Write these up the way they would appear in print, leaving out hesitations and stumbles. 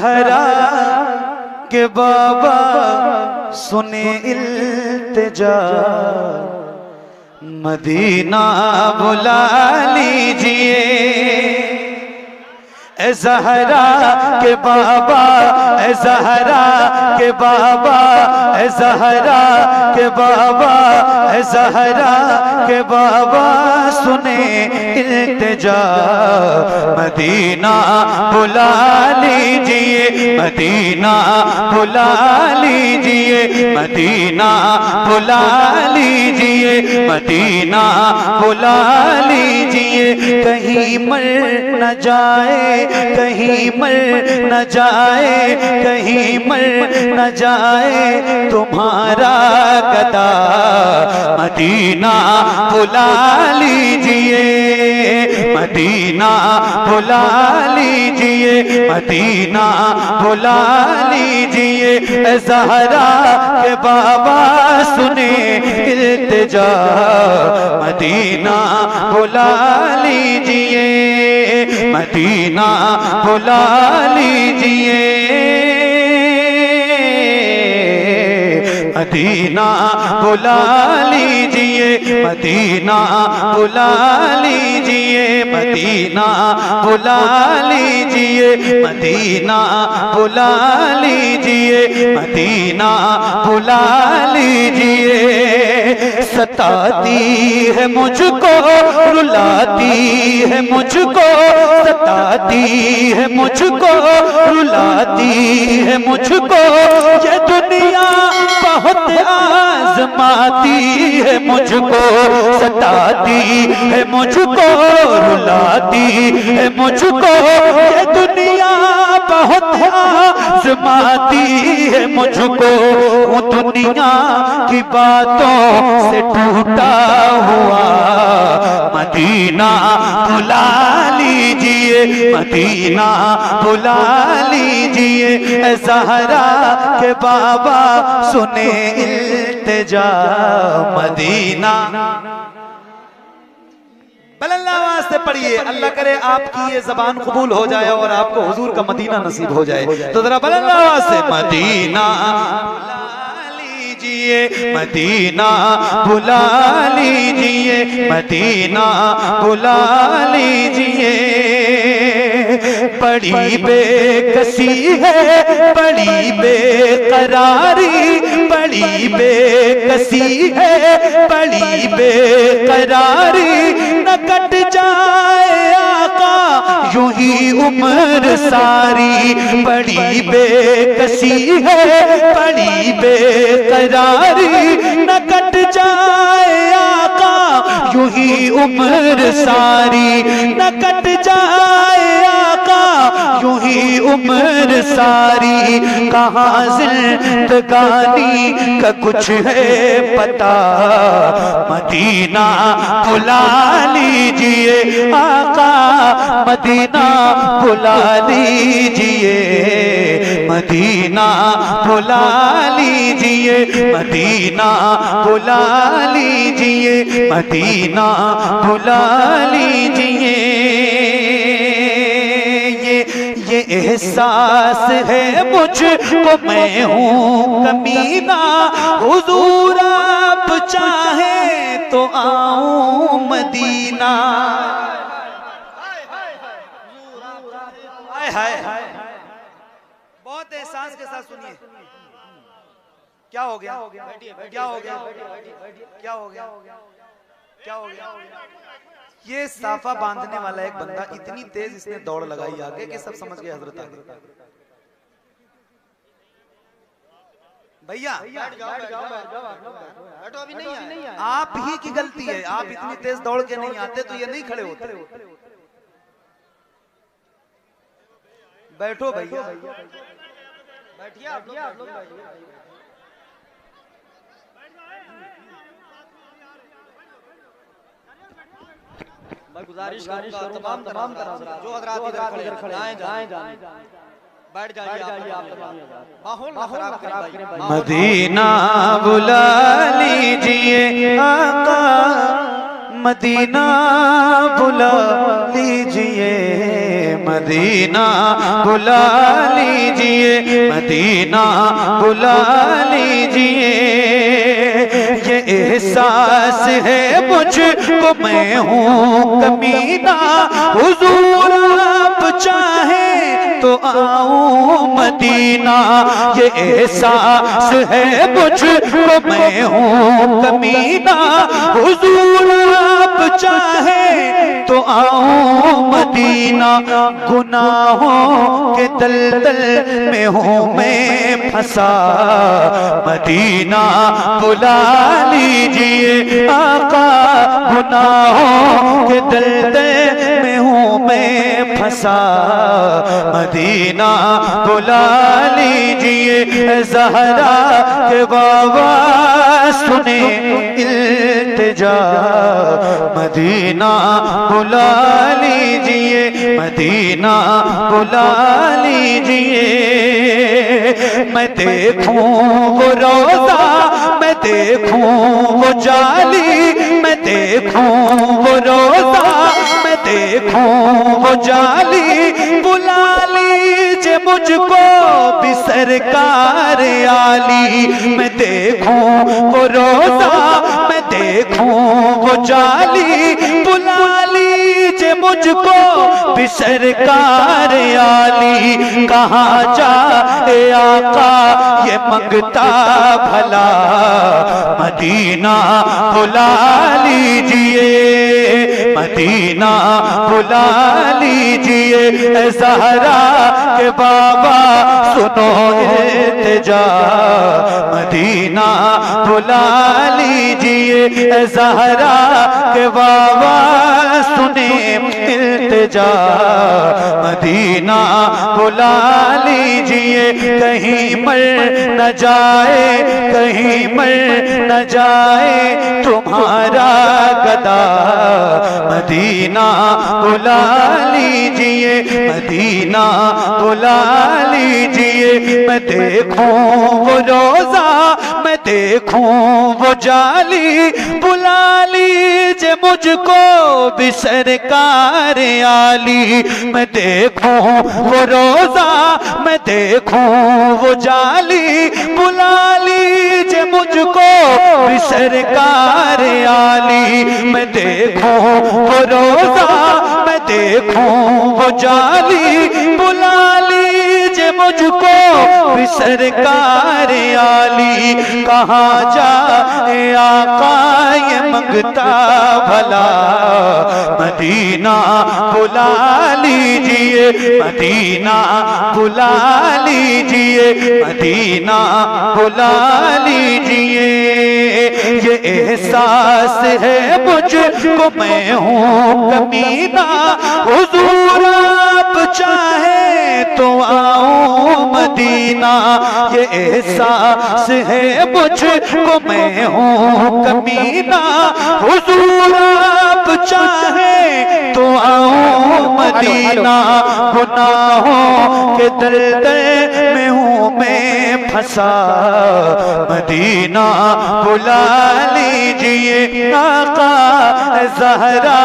हरा के बाबा सुने इल्तिजा, मदीना बुला लीजिए। ए ज़हरा के बाबा, ए ज़हरा के बाबा, ए ज़हरा के बाबा, ए ज़हरा के बाबा सुने इल्तिजा, मदीना बुला लीजिए, मदीना बुला लीजिए, मदीना बुला लीजिए, मदीना बुला लीजिए। कहीं मर न जाए, कहीं मर न जाए, कहीं मर न जाए तुम्हारा गदा, मदीना बुला लीजिए, मदीना बुला लीजिए, मदीना बुला लीजिए। ज़हरा के बाबा सुने इल्तिजा, मदीना बुला लीजिए, मदीना बुला लीजिए, मदीना बुला लीजिए, मदीना बुला लीजिए, मदीना बुला लीजिए, मदीना बुला लीजिए, मदीना बुला लीजिए। सताती है मुझको, रुलाती है मुझको, सताती है मुझको, रुलाती है मुझको, ये दुनिया बहुत आज़माती है मुझको, सताती है मुझको, रुलाती है मुझको, ये दुनिया बहुत आज़माती है मुझको। वो दुनिया की बातों से टूटा हुआ मदीना बुला लीजिए, मदीना बुला लीजिए। ज़हरा के बाबा सुने इल्तिजा, मदीना। बुलंद आवाज से पढ़िए, अल्लाह करे आपकी ये ज़बान कबूल हो जाए और आपको हुजूर का मदीना नसीब हो जाए। तो जरा बुलंद आवाज से मदीना मदीना बुला लीजिए, मदीना बुला लीजिए। बड़ी बेकसी है, बड़ी बेकरारी, बड़ी बेकसी है, बड़ी बेकरारी, न कट जाए आका यूं ही उम्र सारी। बड़ी बेकसी है, बड़ी बेकरारी, न कट जाए आका यूं ही उम्र सारी, न कट जाए आका यूं ही उम्र सारी। कहाँ जिंदगानी का कुछ है पता, मदीना बुला लीजिए आका, मदीना बुला लीजिए, मदीना बुला लीजिए, मदीना बुला लीजिए, मदीना बुला लीजिए। ये एहसास है मुझको मैं हूँ कमीना, हुजूर आप चाहे तो आऊं मदीना। हाय हाय, बहुत एहसास के साथ सुनिए। क्या हो गया, क्या हो गया, क्या हो गया, क्या हो गया? ये साफा बांधने वाला एक बंदा इतनी तेज इसने दौड़ लगाई आगे कि सब समझ गए हजरत आगे। भैया बैठो, अभी नहीं आए। आप ही की गलती है, आप इतनी तेज दौड़ के नहीं आते तो ये नहीं खड़े होते। बैठो भैया, बैठिए आप लोग। मैं गुजारिश करूंगा तमाम जो हज़रात इधर खड़े हैं बैठ जाइए आप, माहौल खराब करें। मदीना बुला लीजिए आका, मदीना बुला लीजिए, मदीना बुला लीजिए, मदीना बुला लीजिए। ये एहसास है मुझको मैं हूँ कमीना, हुजूर आप चाहे तो आऊं मदीना। ये एहसास है मुझको मैं हूँ कमीना, हुजूर आप चाहे तो आऊं मदीना। गुनाहों के दलदल में हूँ मैं फंसा, मदीना बुला लीजिए आका। गुनाहों के दलदल में हूँ मैं फंसा, मदीना बुला लीजिए। ज़हरा के बाबा सुने इल्तिजा, मदीना बुला लीजिए, मदीना बुला लीजिए। मैं देखूं वो रोज़ा, मैं देखूं वो जाली, मैं देखूं वो रोज़ा, मैं देखूं वो जाली। बुला लीजिए मुझको भी सरकार आली। मैं देखूं वो रोज़ा, मैं देखूं वो जाली। बुला लीजिए मुझको भी सरकार आली। कहाँ जाए आका ये मंगता भला, मदीना बुला लीजिए, मदीना बुला लीजिए। ज़हरा के बाबा सुनो इल्तिजा, मदीना बुला लीजिए। ज़हरा के बाबा सुने इल्तिजा, मदीना बुला लीजिए। कहीं मर न जाए, कहीं मर न जाए तुम्हारा गदा, मदीना बुला लीजिए, मदीना बुला लीजिए। मैं देखूं वो रोज़ा, मैं देखूं वो जाली। बुला लीजिए मुझको भी सरकार आली। मैं देखूं वो रोज़ा, मैं देखूं वो जाली। बुला लीजिए मुझको भी सरकार आली। मैं देखूं वो रोज़ा, मैं देखूं वो जाली। बुला लीजिए मुझको भी सरकार आली। कहाँ जाए आका ये मंगता भला, मदीना बुला लीजिए, मदीना बुला लीजिए, मदीना बुला लीजिए। ये एहसास है मुझको मैं हूँ कमीना, हुजूर आप चाहे तो आऊं मदीना। ये एहसास है मुझको मैं हूँ कमीना, हुजूर आप चाहे तो आऊं मदीना। गुनाहों के दलदल में हूँ मैं फंसा, मदीना बुला लीजिए आका। ज़हरा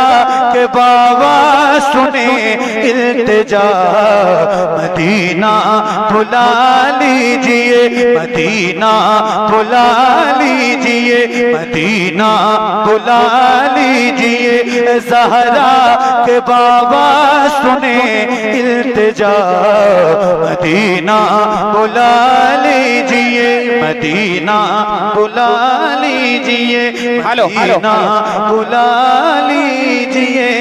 के बाबा सुने इल्तिजा, मदीना बुला लीजिए, मदीना बुला लीजिए, मदीना बुला लीजिए। ज़हरा के बाबा सुने इल्तिजा, मदीना बुला लीजिए, मदीना बुला लीजिए, मदीना बुला लीजिए।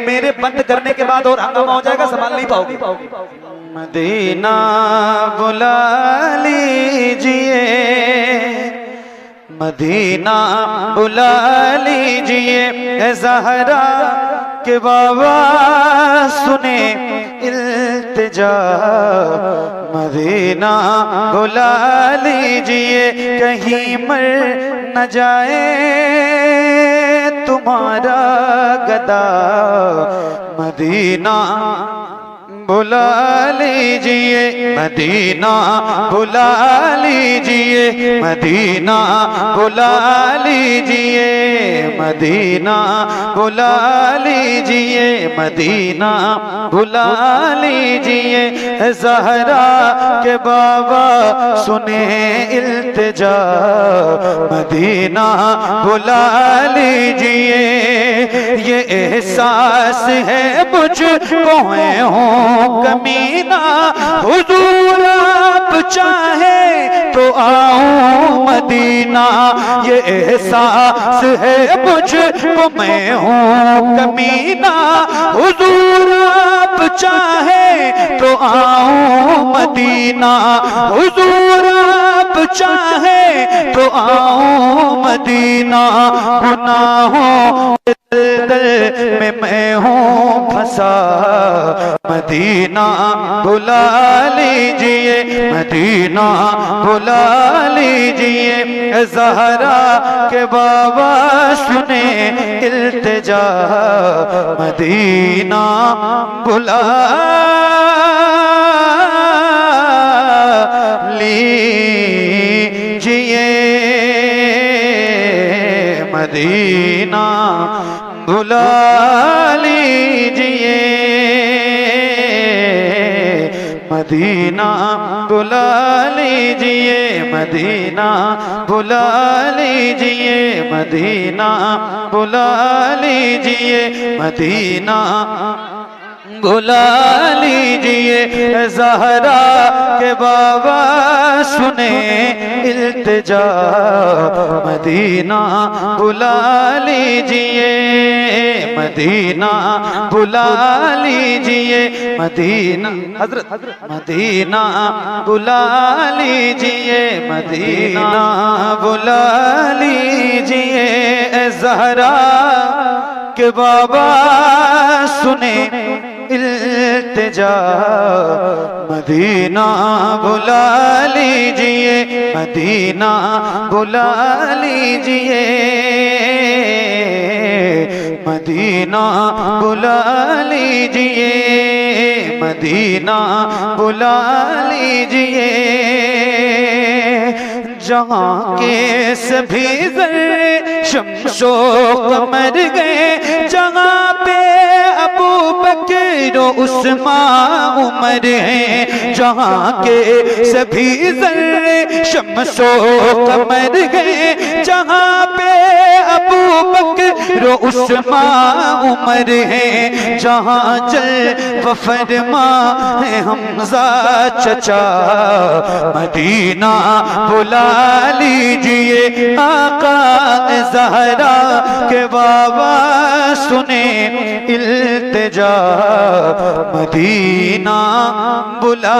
मेरे बंद करने के बाद और हंगामा हो जाएगा, संभाल नहीं पाओगे। मदीना बुला लीजिए, मदीना बुला लीजिए। ज़हरा के बाबा सुने इल्तिजा, मदीना बुला लीजिए। कहीं मर न जाए तुम्हारा गदा, मदीना बुला लीजिए, मदीना बुला लीजिए, मदीना बुला लीजिए, मदीना बुला लीजिए, मदीना बुला लीजिए। ज़हरा के बाबा सुने इल्तिजा, मदीना बुला लीजिए। ये एहसास है मुझको मैं हूँ कमीना, हुजूर आप चाहे तो आऊं मदीना। ये एहसास है मुझको मैं हूँ कमीना, हुजूर आप चाहे तो आऊं मदीना, हुजूर आप चाहे तो आऊं मदीना। गुनाहों दलदल में मैं हूँ फंसा, मदीना बुला लीजिए, मदीना बुला लीजिए। ज़हरा के बाबा सुने इल्तिजा, मदीना बुला लीजिए, मदीना बुला लीजिए, मदीना बुला लीजिए, मदीना बुला लीजिए, मदीना बुला लीजिए, मदीना बुला लीजिए। ज़हरा के बाबा सुने इल्तिजा, मदीना बुला लीजिए, मदीना बुला लीजिए, मदीना हज़रत मदीना बुला लीजिए, मदीना बुला लीजिए। ज़हरा के बाबा सुने इल्तिजा, मदीना बुला लीजिए, मदीना बुला लीजिए, मदीना बुला लीजिए, मदीना बुला लीजिए। जहाँ के सभी ज़र्रे शम्सो कमर गए, जहाँ पे अबू बकर उस्मान उमर हैं, जहाँ के सभी ज़र्रे शम्सो कमर गए, जहाँ पे अबू बकर उस्मान उमर हैं, जहाँ जल फरमा है हमज़ा चचा, मदीना बुला लीजिए। आका ज़हरा के बाबा सुने इल्तिजा, मदीना बुला